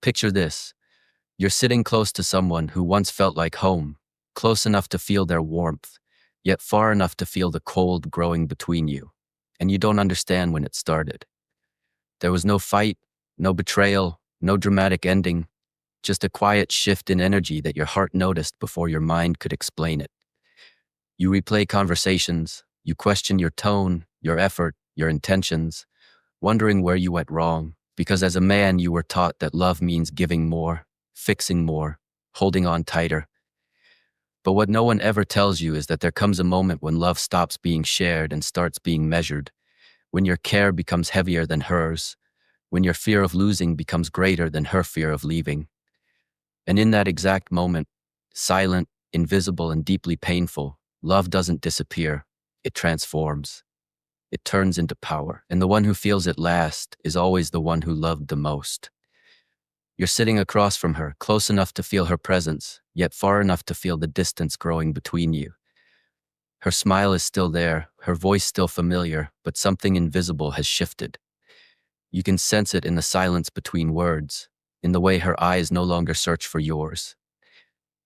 Picture this. You're sitting close to someone who once felt like home, close enough to feel their warmth, yet far enough to feel the cold growing between you. And you don't understand when it started. There was no fight, no betrayal, no dramatic ending, just a quiet shift in energy that your heart noticed before your mind could explain it. You replay conversations, you question your tone, your effort, your intentions, wondering where you went wrong, because as a man you were taught that love means giving more, fixing more, holding on tighter. But what no one ever tells you is that there comes a moment when love stops being shared and starts being measured, when your care becomes heavier than hers, when your fear of losing becomes greater than her fear of leaving. And in that exact moment, silent, invisible, and deeply painful, love doesn't disappear, it transforms. It turns into power, and the one who feels it last is always the one who loved the most. You're sitting across from her, close enough to feel her presence, yet far enough to feel the distance growing between you. Her smile is still there, her voice still familiar, but something invisible has shifted. You can sense it in the silence between words, in the way her eyes no longer search for yours.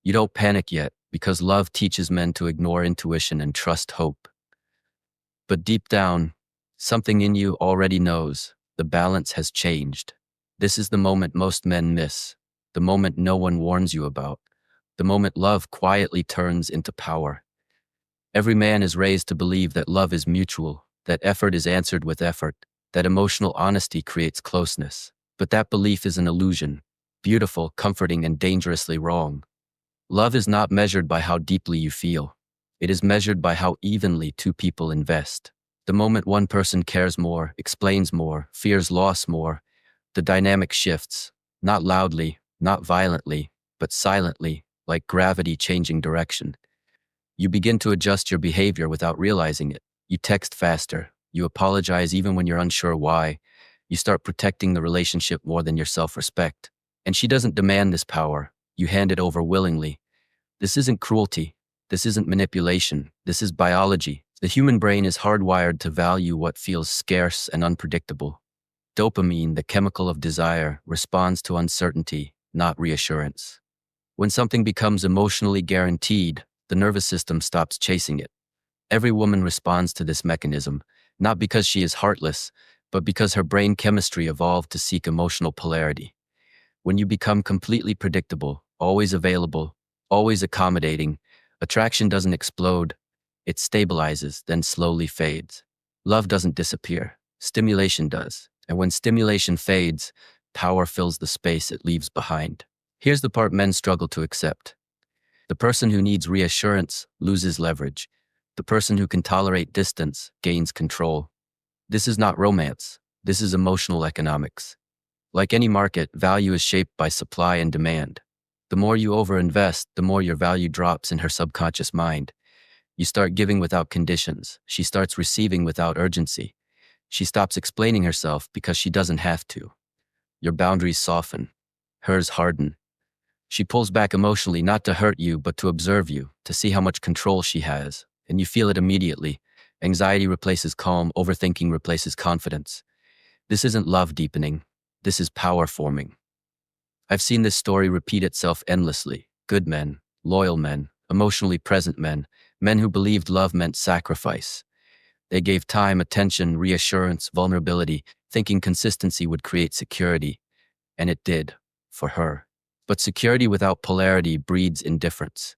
You don't panic yet, because love teaches men to ignore intuition and trust hope. But deep down, something in you already knows the balance has changed. This is the moment most men miss, the moment no one warns you about, the moment love quietly turns into power. Every man is raised to believe that love is mutual, that effort is answered with effort, that emotional honesty creates closeness. But that belief is an illusion, beautiful, comforting, and dangerously wrong. Love is not measured by how deeply you feel. It is measured by how evenly two people invest. The moment one person cares more, explains more, fears loss more, the dynamic shifts, not loudly, not violently, but silently, like gravity changing direction. You begin to adjust your behavior without realizing it. You text faster. You apologize even when you're unsure why. You start protecting the relationship more than your self-respect. And she doesn't demand this power. You hand it over willingly. This isn't cruelty. This isn't manipulation. This is biology. The human brain is hardwired to value what feels scarce and unpredictable. Dopamine, the chemical of desire, responds to uncertainty, not reassurance. When something becomes emotionally guaranteed, the nervous system stops chasing it. Every woman responds to this mechanism, not because she is heartless, but because her brain chemistry evolved to seek emotional polarity. When you become completely predictable, always available, always accommodating, attraction doesn't explode. It stabilizes, then slowly fades. Love doesn't disappear. Stimulation does. And when stimulation fades, power fills the space it leaves behind. Here's the part men struggle to accept. The person who needs reassurance loses leverage. The person who can tolerate distance gains control. This is not romance. This is emotional economics. Like any market, value is shaped by supply and demand. The more you overinvest, the more your value drops in her subconscious mind. You start giving without conditions. She starts receiving without urgency. She stops explaining herself because she doesn't have to. Your boundaries soften. Hers harden. She pulls back emotionally not to hurt you, but to observe you, to see how much control she has. And you feel it immediately. Anxiety replaces calm, overthinking replaces confidence. This isn't love deepening. This is power forming. I've seen this story repeat itself endlessly. Good men, loyal men, emotionally present men, men who believed love meant sacrifice. They gave time, attention, reassurance, vulnerability, thinking consistency would create security. And it did, for her. But security without polarity breeds indifference.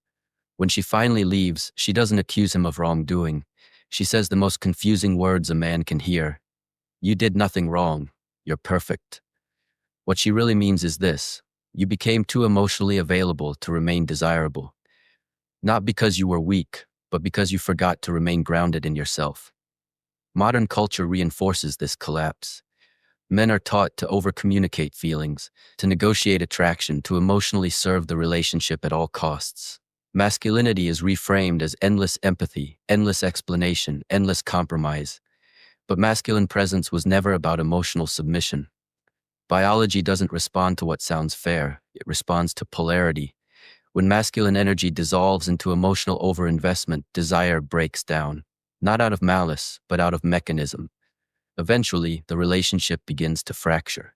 When she finally leaves, she doesn't accuse him of wrongdoing. She says the most confusing words a man can hear. You did nothing wrong. You're perfect. What she really means is this. You became too emotionally available to remain desirable. Not because you were weak, but because you forgot to remain grounded in yourself. Modern culture reinforces this collapse. Men are taught to overcommunicate feelings, to negotiate attraction, to emotionally serve the relationship at all costs. Masculinity is reframed as endless empathy, endless explanation, endless compromise. But masculine presence was never about emotional submission. Biology doesn't respond to what sounds fair, it responds to polarity. When masculine energy dissolves into emotional overinvestment, desire breaks down, not out of malice, but out of mechanism. Eventually, the relationship begins to fracture.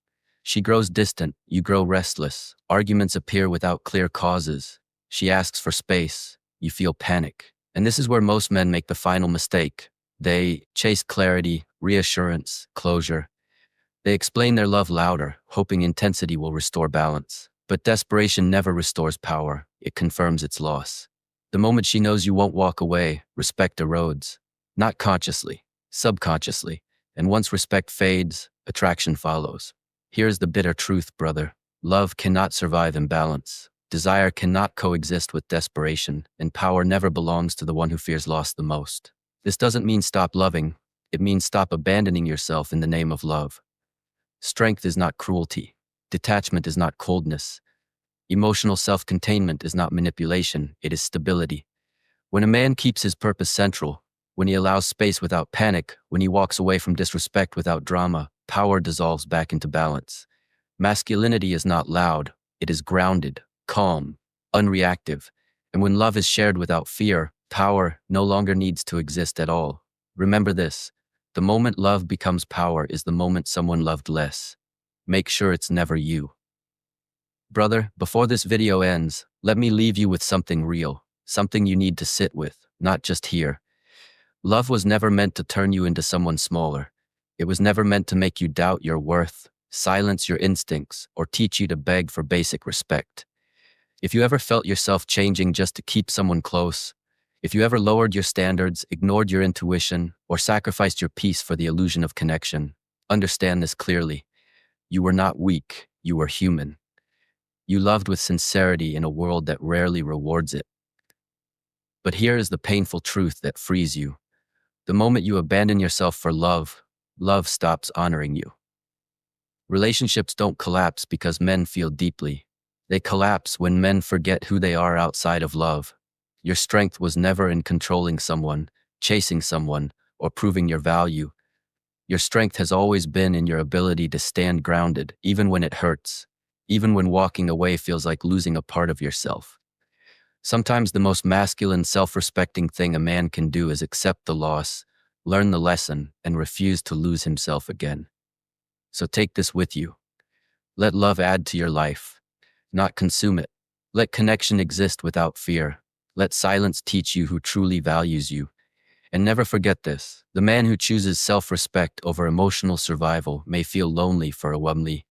She grows distant, you grow restless. Arguments appear without clear causes. She asks for space, you feel panic. And this is where most men make the final mistake. They chase clarity, reassurance, closure. They explain their love louder, hoping intensity will restore balance. But desperation never restores power, it confirms its loss. The moment she knows you won't walk away, respect erodes. Not consciously, subconsciously. And once respect fades, attraction follows. Here's the bitter truth, brother. Love cannot survive imbalance. Desire cannot coexist with desperation, and power never belongs to the one who fears loss the most. This doesn't mean stop loving. It means stop abandoning yourself in the name of love. Strength is not cruelty. Detachment is not coldness. Emotional self-containment is not manipulation, it is stability. When a man keeps his purpose central, when he allows space without panic, when he walks away from disrespect without drama, power dissolves back into balance. Masculinity is not loud, it is grounded, calm, unreactive. And when love is shared without fear, power no longer needs to exist at all. Remember this, the moment love becomes power is the moment someone loved less. Make sure it's never you. Brother, before this video ends, let me leave you with something real, something you need to sit with, not just hear. Love was never meant to turn you into someone smaller. It was never meant to make you doubt your worth, silence your instincts, or teach you to beg for basic respect. If you ever felt yourself changing just to keep someone close, if you ever lowered your standards, ignored your intuition, or sacrificed your peace for the illusion of connection, understand this clearly. You were not weak, you were human. You loved with sincerity in a world that rarely rewards it. But here is the painful truth that frees you. The moment you abandon yourself for love, love stops honoring you. Relationships don't collapse because men feel deeply. They collapse when men forget who they are outside of love. Your strength was never in controlling someone, chasing someone, or proving your value. Your strength has always been in your ability to stand grounded, even when it hurts, even when walking away feels like losing a part of yourself. Sometimes the most masculine, self-respecting thing a man can do is accept the loss, learn the lesson, and refuse to lose himself again. So take this with you. Let love add to your life, not consume it. Let connection exist without fear. Let silence teach you who truly values you. And never forget this, the man who chooses self-respect over emotional survival may feel lonely for a while,